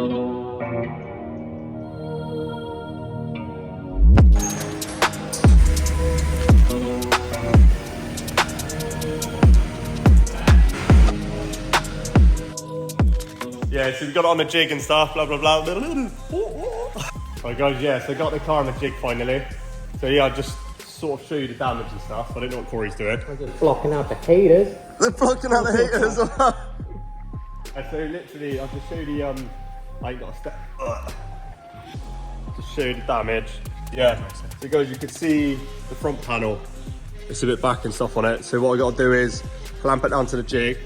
Yeah, so we got it on the jig and stuff, blah, blah, blah. Right guys, yeah, so I got the car on the jig finally. So yeah, I just sort of show you the damage and stuff. I don't know what Corey's doing. They're just blocking out the haters. They're blocking out the haters. And so literally, I'll just show you the, I ain't got a step. Just show you the damage. Yeah, so guys, you can see the front panel. It's a bit back and stuff on it. So what I gotta do is clamp it down to the jig.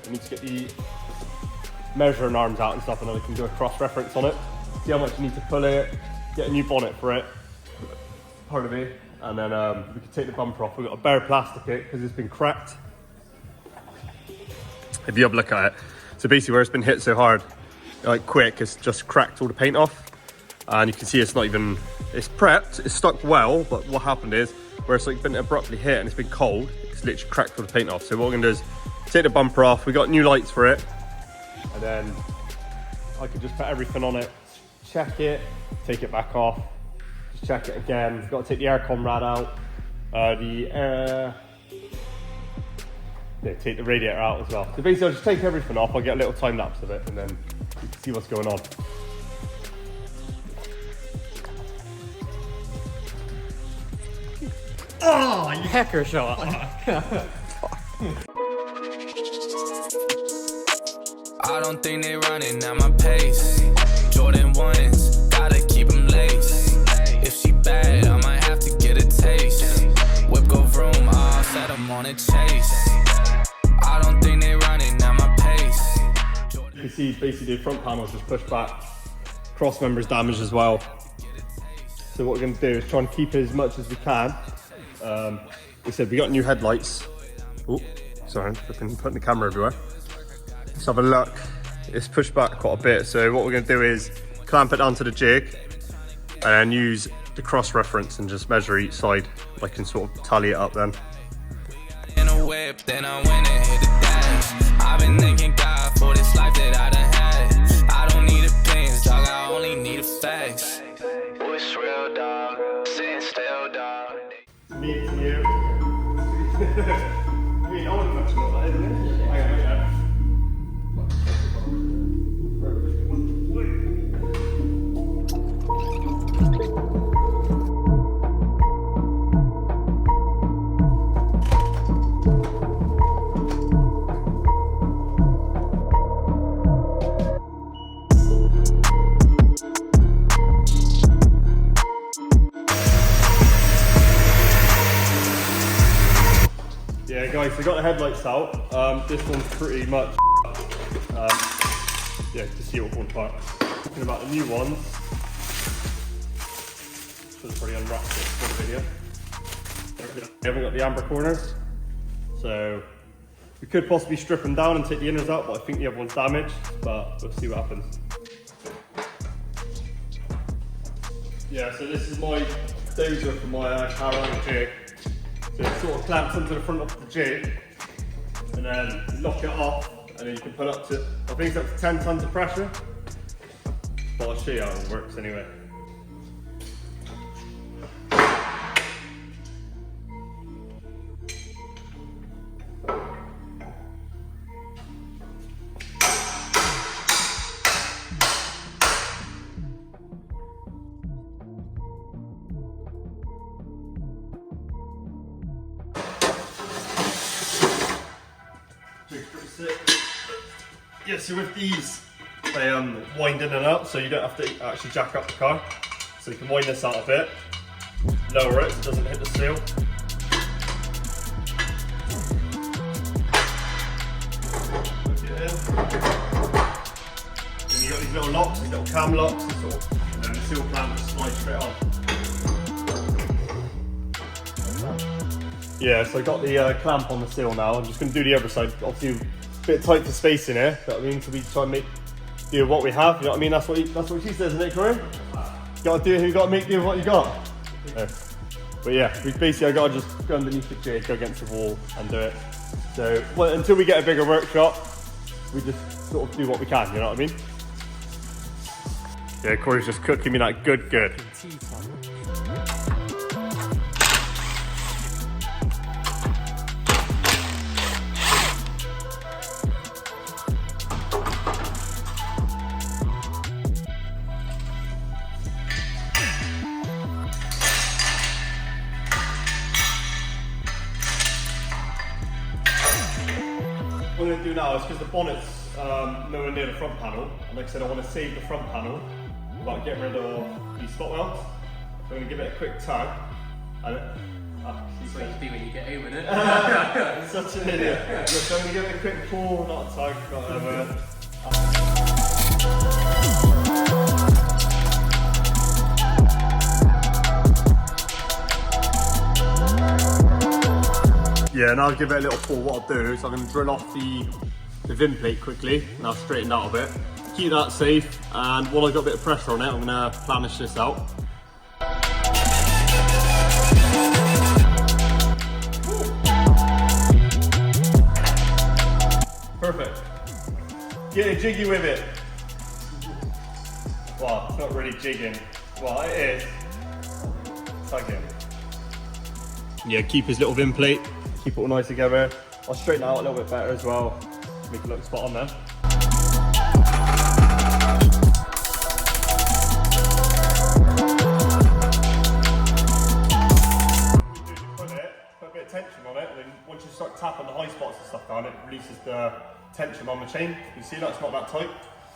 I need to get the measuring arms out and stuff, and then I can do a cross reference on it. See how much you need to pull it, get a new bonnet for it, pardon me, and then we can take the bumper off. We've got a bare plastic it because it's been cracked. If you have a look at it, so basically where it's been hit so hard, like quick, it's just cracked all the paint off, and you can see it's not even, it's prepped, it's stuck well, but what happened is where it's like been abruptly hit and it's been cold, it's literally cracked all the paint off. So what we're gonna do is take the bumper off. We got new lights for it. And then I could just put everything on it, check it, take it back off, just check it again. We've got to take the aircon rad out, take the radiator out as well. So basically I'll just take everything off, I'll get a little time lapse of it and then you can see what's going on. Oh, you hacker shot. I don't think they running at my pace. Jordan 1s, gotta keep them laced. If she bad, I might have to get a taste. Whip go vroom, I'll set them on a chase. I don't think they running at my pace. You can see basically the front panel's just pushed back. Cross member's damaged as well. So what we're gonna do is try and keep it as much as we can. We said we got new headlights. Oh, sorry, I've been putting the camera everywhere. Let's have a look. It's pushed back quite a bit. So what we're gonna do is clamp it onto the jig and then use the cross reference and just measure each side. I can sort of tally it up then. In a whip, then I went and hit the dash. I've been thanking God for this life that I done had. I don't need opinions, dog, I only need a facts. What's real, dog? Sitting still, dog. Me to you. I mean, I wouldn't much about that, isn't it? Hang on, yeah. Yeah guys, so I got the headlights out. This one's pretty much, yeah, to see what one part. Talking about the new ones, should have probably unwrapped it for the video. We haven't got the amber corners, so we could possibly strip them down and take the inners out, but I think the other one's damaged, but we'll see what happens. Yeah, so this is my dozer for my Carolina jig. So it sort of clamps onto the front of the jig and then you lock it off and then you can put up to, I think it's up to 10 tons of pressure. But I'll show you how it works anyway. Yeah, so with these, they wind in and out, so you don't have to actually jack up the car. So you can wind this out a bit, lower it so it doesn't hit the seal. Put it in. Then you got these little locks, these little cam locks, and then the seal clamp just slides straight on. Yeah, so I got the clamp on the seal now. I'm just going to do the other side. Obviously, a bit tight for space in here. You know what I mean? So we try and make do what we have. You know what I mean? That's what she says, isn't it, Corey? You got to do. You got to make do with what you got. Yeah. But yeah, we basically I got to just go underneath the jig, go against the wall, and do it. So until we get a bigger workshop, we just sort of do what we can. You know what I mean? Yeah, Corey's just cooking me that good. What I'm going to do now is because the bonnet's nowhere near the front panel, and like I said, I want to save the front panel without getting rid of these spot welds. So I'm going to give it a quick tug. And That's what you do when you get home, isn't it? I'm such an idiot. So I'm going to give it a quick pull, not a tug, whatever. Yeah, and I'll give it a little pull. What I'll do is I'm going to drill off the vim plate quickly, and I'll straighten that a bit. Keep that safe, and while I've got a bit of pressure on it, I'm going to planish this out. Perfect. Get a jiggy with it. Well, it's not really jigging. Well, it is. Tugging. Yeah, keep his little vim plate. Keep it all nice together. I'll straighten it out a little bit better as well. Make it look spot on there. Put a bit of tension on it, and then once you start tapping the high spots and stuff down, it releases the tension on the chain. You can see that's not that tight,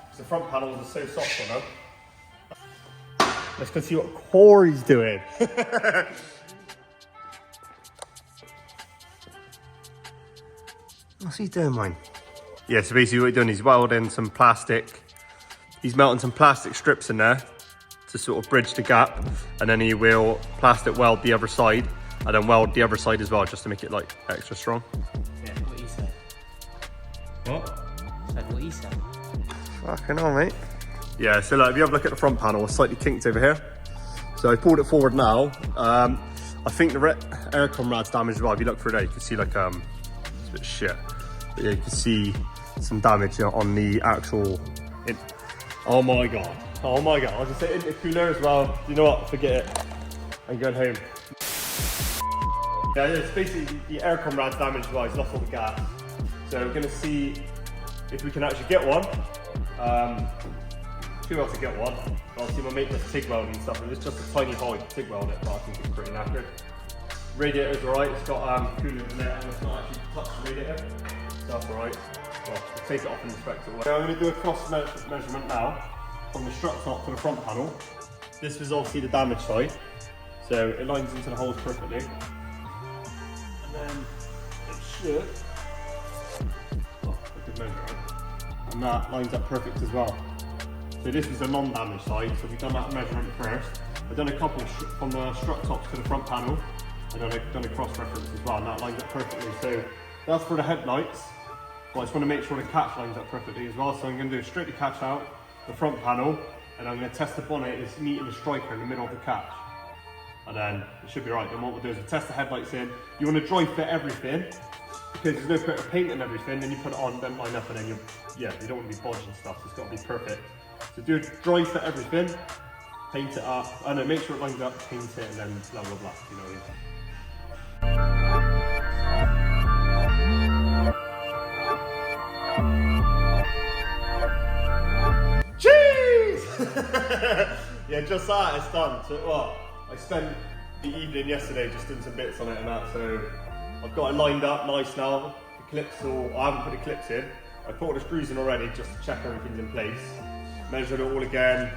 because the front panels are so soft on them. Let's go see what Corey's doing. What's he doing, mine? Yeah, so basically what he's doing is welding some plastic. He's melting some plastic strips in there to sort of bridge the gap, and then he will plastic weld the other side, and then weld the other side as well, just to make it like extra strong. Yeah, what he said. What? Said what he said. Fucking hell, mate. Yeah, so like, if you have a look at the front panel, it's slightly kinked over here. So I pulled it forward now. I think the aircon rad's damaged as well. If you look through there, you can see like, it's a bit shit. But yeah, you can see some damage on the actual, oh my God. Oh my God, I was just saying intercooler as well. You know what, forget it. I'm going home. Yeah, it's basically the aircon rad's damaged as well. He's lost all the gas. So we're gonna see if we can actually get one. Should be able to get one. Obviously my mate does TIG welding and stuff, and it's just a tiny hole to TIG weld it, but I think it's pretty knackered. Radiator's alright, it's got coolant in it, and it's not actually touched the radiator, so that's alright. Well, we'll take it off and inspect it. So I'm going to do a cross measurement now, from the strut top to the front panel. This was obviously the damaged side, so it lines into the holes perfectly. And then it should, oh, I did measure it, and that lines up perfect as well. So this is the non-damaged side, so we've done that measurement first. I've done a couple from the strut tops to the front panel. I've done a cross-reference as well, and that lines up perfectly. So that's for the headlights, but I just want to make sure the catch lines up perfectly as well. So I'm going to do a straight the catch out, the front panel, and I'm going to test the bonnet is meeting the striker in the middle of the catch. And then it should be right. Then what we'll do is we'll test the headlights in. You want to dry fit everything, because there's no point of painting everything, then you put it on, don't line up, and then you don't want to be bodged and stuff, so it's got to be perfect. So do a dry fit everything, paint it up, and then make sure it lines up, paint it, and then blah blah blah, you know what I mean? Jeez! Yeah, just that, it's done. So what? I spent the evening yesterday just doing some bits on it and that, so I've got it lined up nice now. The clips all, I haven't put the clips in. I put all the screws in already just to check everything's in place. Measured it all again.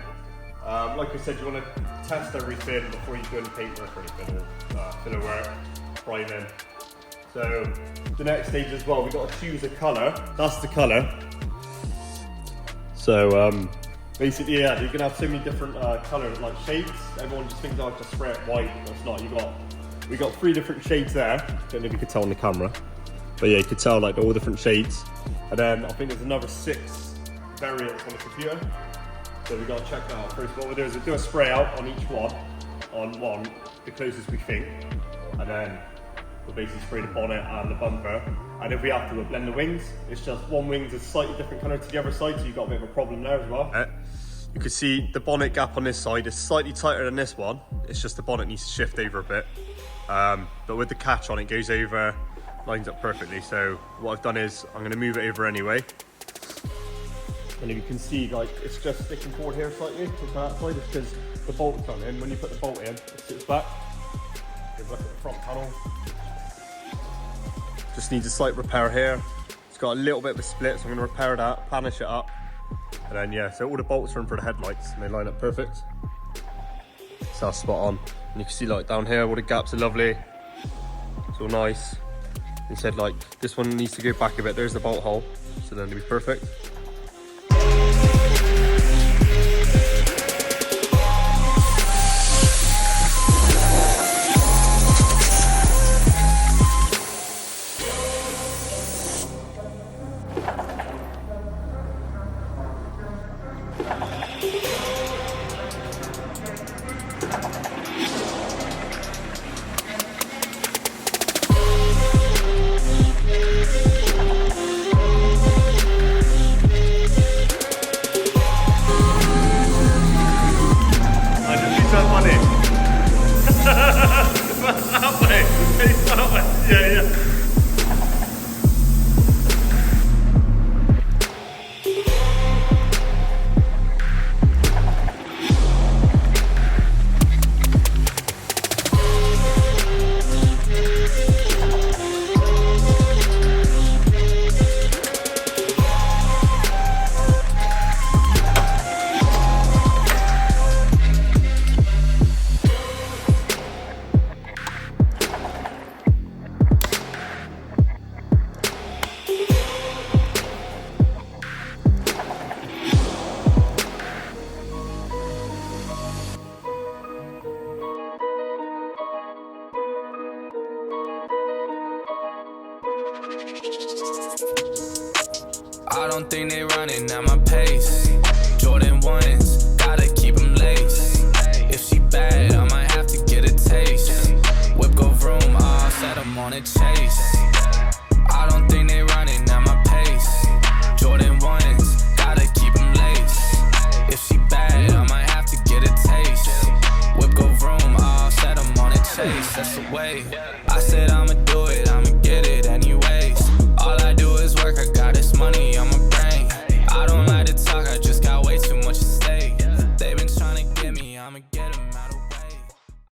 Like I said, you want to test everything before you do any paintwork or anything, or filler work, priming. So the next stage as well, we've got to choose a colour. That's the colour. So basically, yeah, you can have so many different colours, like shades. Everyone just thinks, oh, just spray it white. That's not. We got 3 different shades there. Don't know if you could tell on the camera, but yeah, you could tell like all different shades. And then I think there's another 6 variants on the computer. So we've got to check that out first. What we'll do is we'll do a spray out on each one, the closest we think, and then we'll basically spray the bonnet and the bumper. And if we have to, we'll blend the wings. It's just one wing's a slightly different colour to the other side, so you've got a bit of a problem there as well. You can see the bonnet gap on this side is slightly tighter than this one. It's just the bonnet needs to shift over a bit. But with the catch on, it goes over, lines up perfectly. So what I've done is I'm going to move it over anyway. And if you can see, like, it's just sticking forward here slightly to that side. It's because the bolt's on in. When you put the bolt in, it sits back. Give a look at the front panel. Just needs a slight repair here. It's got a little bit of a split, so I'm going to repair that, panish it up. And then, yeah, so all the bolts are in for the headlights and they line up perfect. So that's spot on. And you can see, like, down here, all the gaps are lovely. It's all nice. Instead, like, this one needs to go back a bit. There's the bolt hole, so then it'll be perfect. I don't think they running at my pace. Jordan 1s, gotta keep them laced. If she bad, I might have to get a taste. Whip go vroom, I'll set them on a chase. I don't think they running at my pace. Jordan 1s, gotta keep them laced. If she bad, I might have to get a taste. Whip go vroom, I'll set them on a chase. That's the way.